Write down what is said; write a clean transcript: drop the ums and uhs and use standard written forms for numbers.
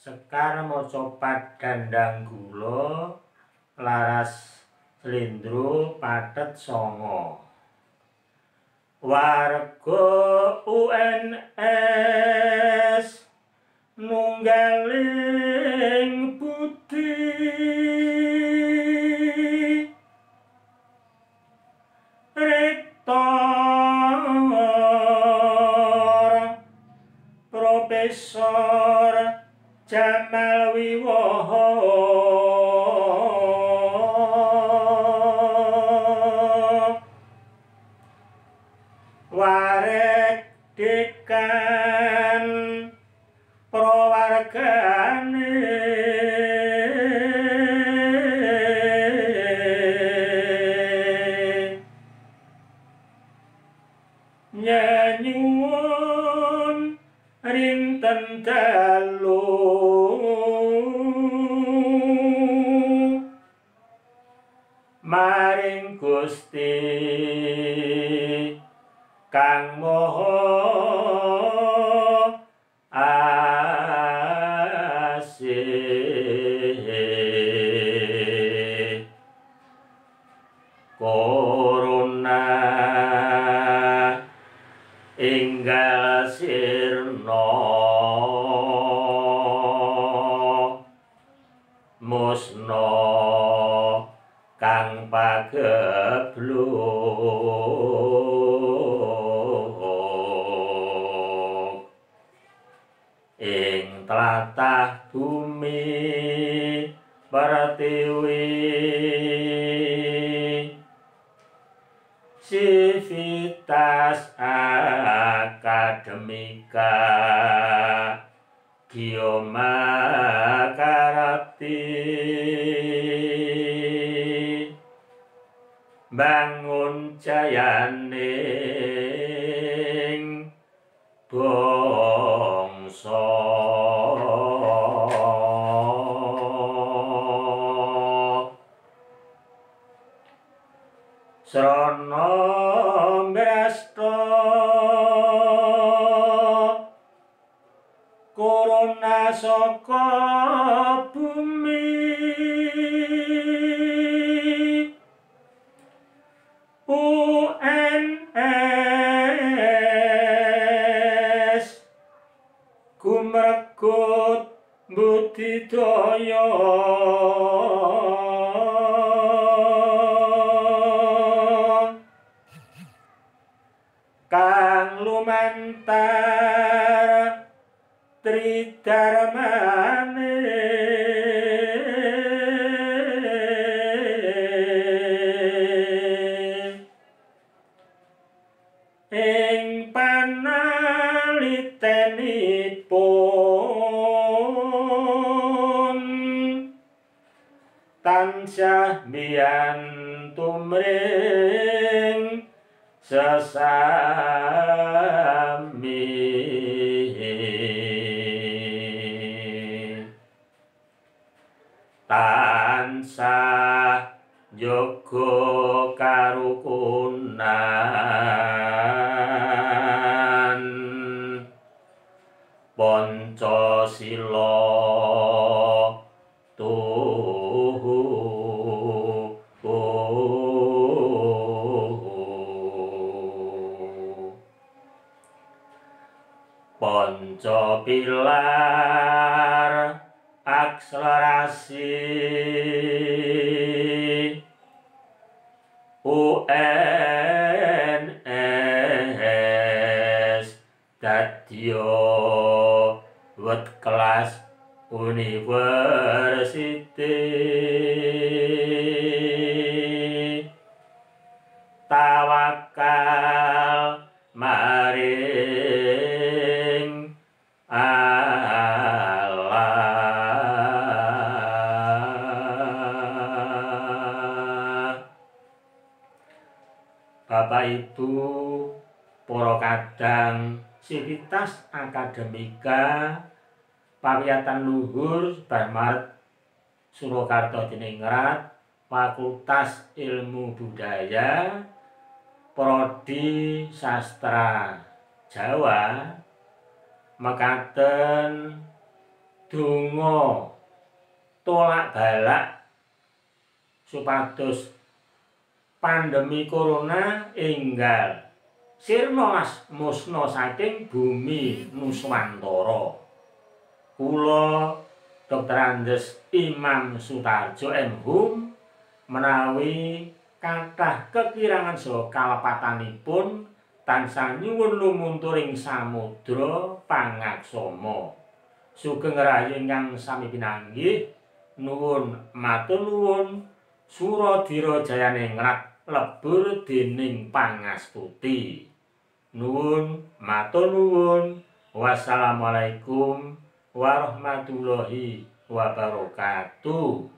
Sekar maca Padandang Gula laras slendro pathet sanga. Warga UNS nunggaling budi Rektor Profesor Jamal Wiwoho Warek Dekan Prowargane nyanyuwun rinten dalu maring Gusti Kang Maha Asih. Corona enggal sirna musna kang pagebluk ing tlatah bumi pertiwi Civitas Akademika Gioma Karati bangun jayaning bangsa srana mrasta corona saka bumi UNS gumregut budidaya kang lumantar tridharmane ing panalitenipun tansah mbiyantu mring sesami tansah njaga karukunan Pancasila Panca pilar akselerasi UNS dadya wet kelas university tawakal maring Allah. Bapak Ibu para kadang Civitas Akademika Pawiyatan Luhur Maret Surakarta Diningrat Fakultas Ilmu Budaya Prodi Sastra Jawa mekaten donga tolak balak supados pandemi corona enggal sirna musna saking bumi Nuswantara. Kula Dr. Andes Imam Sutarjo M.Hum menawi kathah kekirangan saha kalepatanipun tansah nyuwun lumunturing samudra pangaksama. Sugeng rahayu ingkang sami pinanggih, nuwun matur nuwun, Suradira Jayaningrat lebur dening pangastuti. Nuwun matur nuwun. Wassalamualaikum warahmatullahi wabarakatuh.